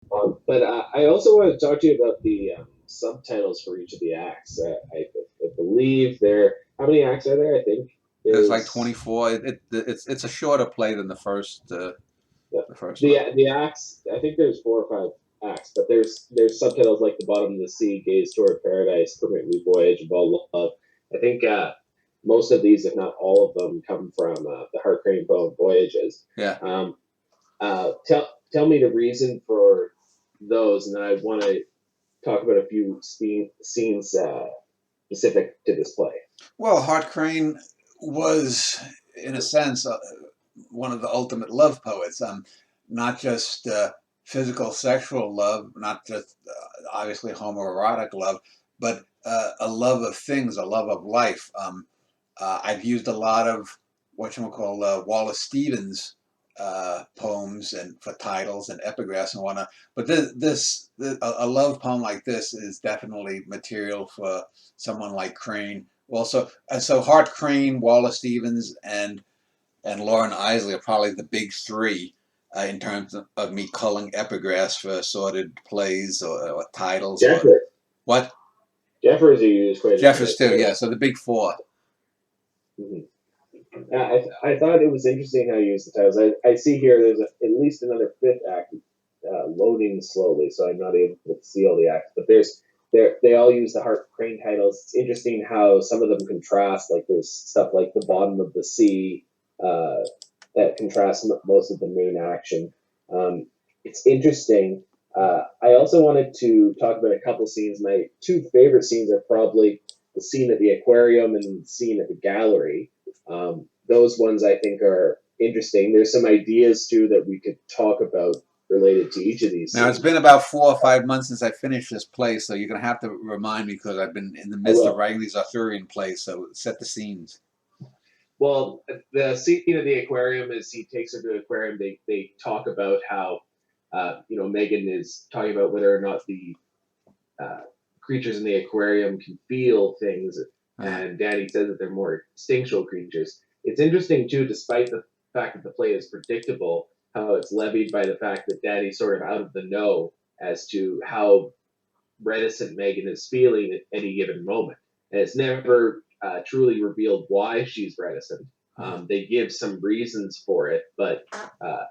But I also want to talk to you about the subtitles for each of the acts. I believe there. How many acts are there? I think There's like there's 24. It's a shorter play than yeah, the first the one. the acts. I think there's 4 or 5 acts, but there's subtitles like the bottom of the sea, gaze toward paradise, permit me voyage of all love. I think most of these, if not all of them, come from the Hart Crane poem Voyages. Yeah. Um, tell me the reason for those, and then I want to talk about a few scenes specific to this play. Well, Hart Crane was, in a sense, one of the ultimate love poets. Not just physical, sexual love, not just obviously homoerotic love, but a love of things, a love of life. I've used a lot of what you call Wallace Stevens poems and for titles and epigraphs and whatnot. But a love poem like this is definitely material for someone like Crane. Also, so Hart Crane, Wallace Stevens, and Lauren Isley are probably the big three in terms of me culling epigraphs for assorted plays or titles or Jeffers, what Jeffers, you use quite a Jeffers bit too. too. Yeah, so the big four. Mhm. I thought it was interesting how you use the titles. I see here there's at least another fifth act loading slowly, so I'm not able to see all the acts. But they all use the Hart Crane titles. It's interesting how some of them contrast. Like there's stuff like the bottom of the sea uh, that contrasts most of the main action. It's interesting. I also wanted to talk about a couple scenes. My two favorite scenes are probably the scene at the aquarium and the scene at the gallery. Those ones I think are interesting. There's some ideas too that we could talk about related to each of these Now it's scenes. been about 4 or 5 months since I finished this play, so you're gonna have to remind me because I've been in the I midst of will. writing these Arthurian plays. So set the scenes. Well, the scene of the aquarium is he takes her to the aquarium. They talk about how Megan is talking about whether or not the uh, creatures in the aquarium can feel things, Uh, and Danny says that they're more instinctual creatures. It's interesting too, despite the fact that the play is predictable, how it's levied by the fact that Danny's sort of out of the know as to how reticent Megan is feeling at any given moment, and it's never truly revealed why she's reticent. They give some reasons for it, but uh,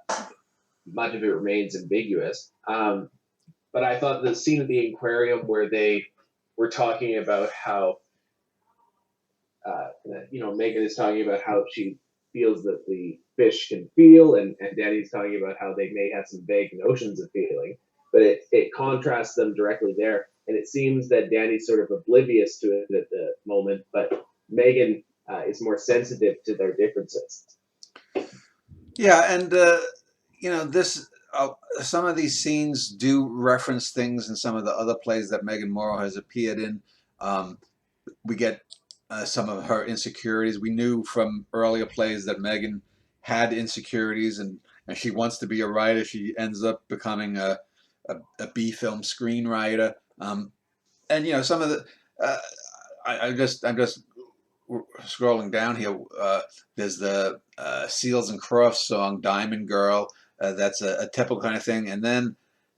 much of it remains ambiguous. But I thought the scene at the aquarium where they were talking about how Megan is talking about how she feels that the fish can feel, and Danny's talking about how they may have some vague notions of feeling, but it contrasts them directly there, and it seems that Danny's sort of oblivious to it at the moment, but Megan is more sensitive to their differences. yeah, and this some of these scenes do reference things in some of the other plays that Megan Morrow has appeared in. Um, we get some of her insecurities. We knew from earlier plays that Megan had insecurities, and she wants to be a writer. She ends up becoming a B film screenwriter. And some of the uh, I'm just scrolling down here. There's the Seals and Crofts song "Diamond Girl." That's a typical kind of thing, and then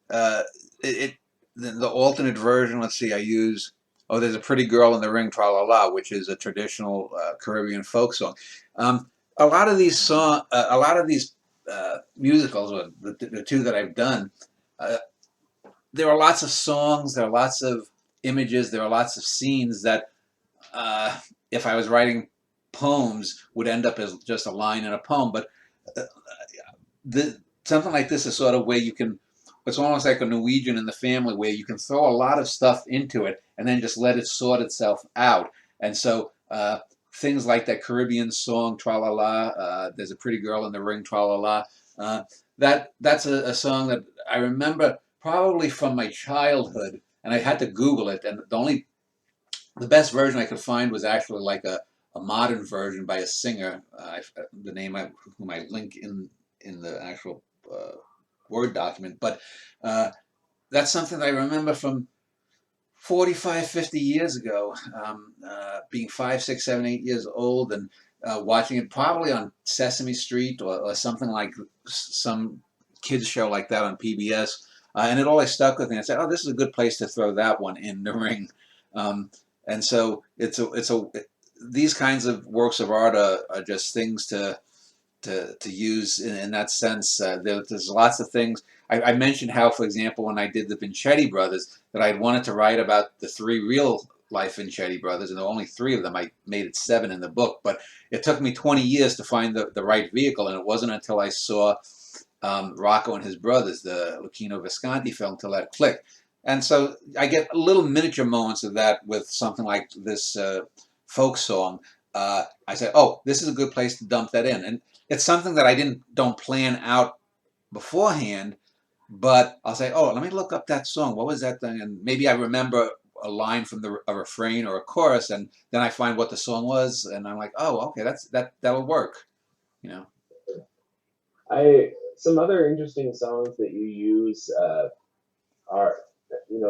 uh, it the alternate version. Let's see. I use there's a pretty girl in the ring, tra la la, which is a traditional Caribbean folk song. Um, a lot of these musicals, or the two that I've done, uh, there are lots of songs, there are lots of images, there are lots of scenes that, uh, if I was writing poems, would end up as just a line in a poem. But uh, something like this is sort of where you can. It's almost like a Norwegian in the family, where you can throw a lot of stuff into it and then just let it sort itself out. And so things like that Caribbean song "Tra La La," "There's a Pretty Girl in the Ring," "Tra La La." That's a song that I remember probably from my childhood, and I had to Google it, and the best version I could find was actually like a modern version by a singer. The name whom I link in the actual Word document, but uh, that's something that I remember from 45, 50 years ago, being 5, 6, 7, 8 years old, and watching it probably on Sesame Street or something like some kids show like that on PBS. and it always stuck with me. I said, "Oh, this is a good place to throw that one in the ring." Um, and so these kinds of works of art are just things to use in that sense. There's lots of things. I mentioned how, for example, when I did the Vincetti brothers, that I wanted to write about the three real life Vincetti brothers, and there were only three of them. I made it 7 in the book, but it took me 20 years to find the right vehicle, and it wasn't until I saw Rocco and his brothers, the Lucchino Visconti film, till that clicked. And so I get little miniature moments of that with something like this folk song. I say, oh, this is a good place to dump that in. And it's something that I don't plan out beforehand, but I'll say, oh, let me look up that song. What was that thing? And maybe I remember a line from a refrain or a chorus, and then I find what the song was, and I'm like, oh, okay, that'll work, you know. I some other interesting songs that you use are,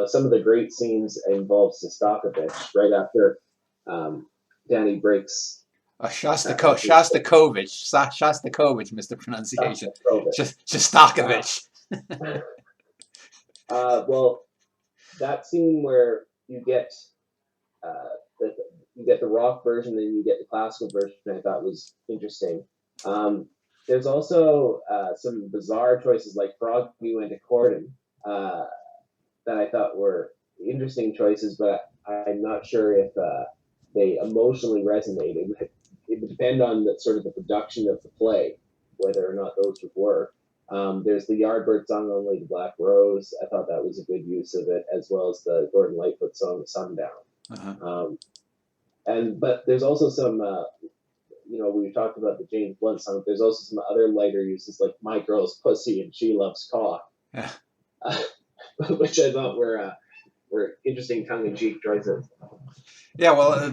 some of the great scenes involve Shostakovich right after um, Danny breaks. Shostakovich, Mr. Pronunciation, Shostakovich. Shostakovich. Well, that scene where uh, the you get the rock version and you get the classical version, I thought was interesting. Um, there's also some bizarre choices like Frog You and Accordion that I thought were interesting choices, but I'm not sure if they emotionally resonated. It would depend on the sort of the production of the play, whether or not those would work. There's the Yardbird song "Only the Black Rose." I thought that was a good use of it, as well as the Gordon Lightfoot song "Sundown." Uh-huh. But there's also some, we talked about the James Blunt song. There's also some other lighter uses like "My Girl's Pussy" and "She Loves Cock," Yeah. which I thought were interesting tongue-in-cheek choices. Yeah, well,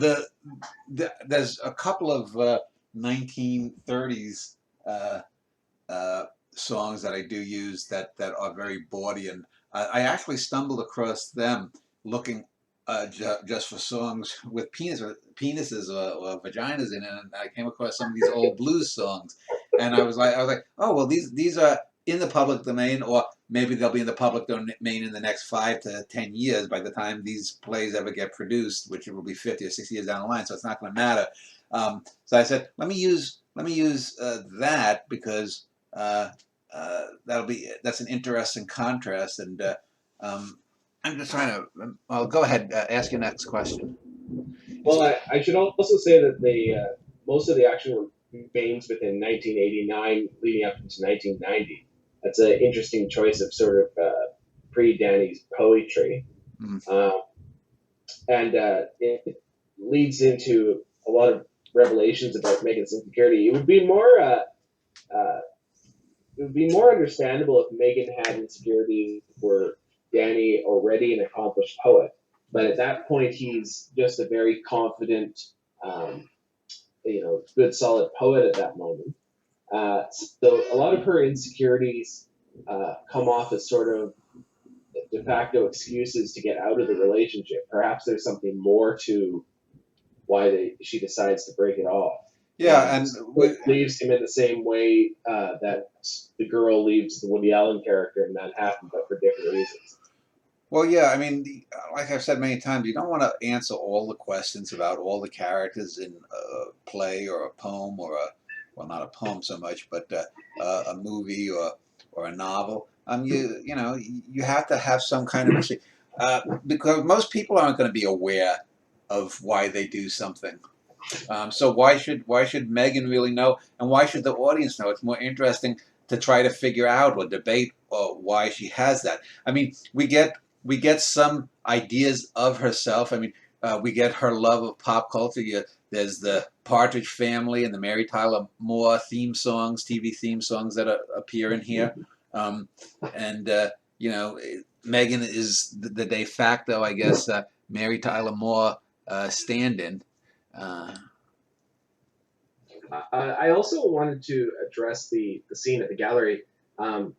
there's a couple of 1930s songs that I do use that are very bawdy, and I actually stumbled across them looking just for songs with penises or vaginas in it, and I came across some of these old blues songs, and I was like, oh well, these are in the public domain, or maybe they'll be in the public domain in the next 5 to 10 years by the time these plays ever get produced, which will be 50 or 60 years down the line, so it's not going to matter. So I said, let me use that because that's an interesting contrast, and I'm just trying to. Well, go ahead. Ask your next question. Well, I should also say that most of the action remains within 1989, leading up into 1990. That's an interesting choice of sort of pre-Danny's poetry, Mm. and it leads into a lot of revelations about Megan's insecurity. Uh, it would be more understandable if Megan had insecurities were Danny already an accomplished poet. But at that point, he's just a very confident, um, good, solid poet at that moment. So a lot of her insecurities come off as sort of de facto excuses to get out of the relationship. Perhaps there's something more to why she decides to break it off. Yeah, and It leaves him in the same way that the girl leaves the Woody Allen character in Manhattan, but for different reasons. well, yeah. I mean, like I've said many times, you don't want to answer all the questions about all the characters in a play or a poem or well, not a poem so much, but a movie or a novel. You have to have some kind of mystery because most people aren't going to be aware of why they do something. So why should Megan really know, and why should the audience know? It's more interesting to try to figure out or debate why she has that. I mean, we get some ideas of herself. I mean, we get her love of pop culture. There's the Partridge Family and the Mary Tyler Moore theme songs, TV theme songs that appear in here, um, and Megan is the de facto, I guess, Mary Tyler Moore stand-in. Uh, I also wanted to address the scene at the gallery. Um,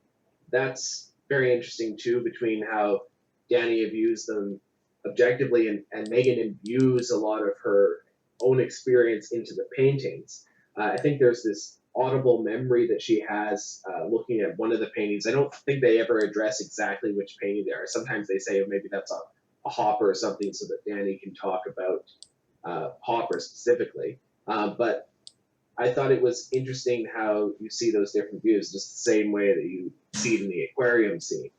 that's very interesting too, between how Danny views them objectively and Megan imbues a lot of her own experience into the paintings. I think there's this audible memory that she has looking at one of the paintings. I don't think they ever address exactly which painting they are. Sometimes they say, oh, maybe that's a Hopper or something, so that Danny can talk about Hopper specifically. But I thought it was interesting how you see those different views, just the same way that you see it in the aquarium scene.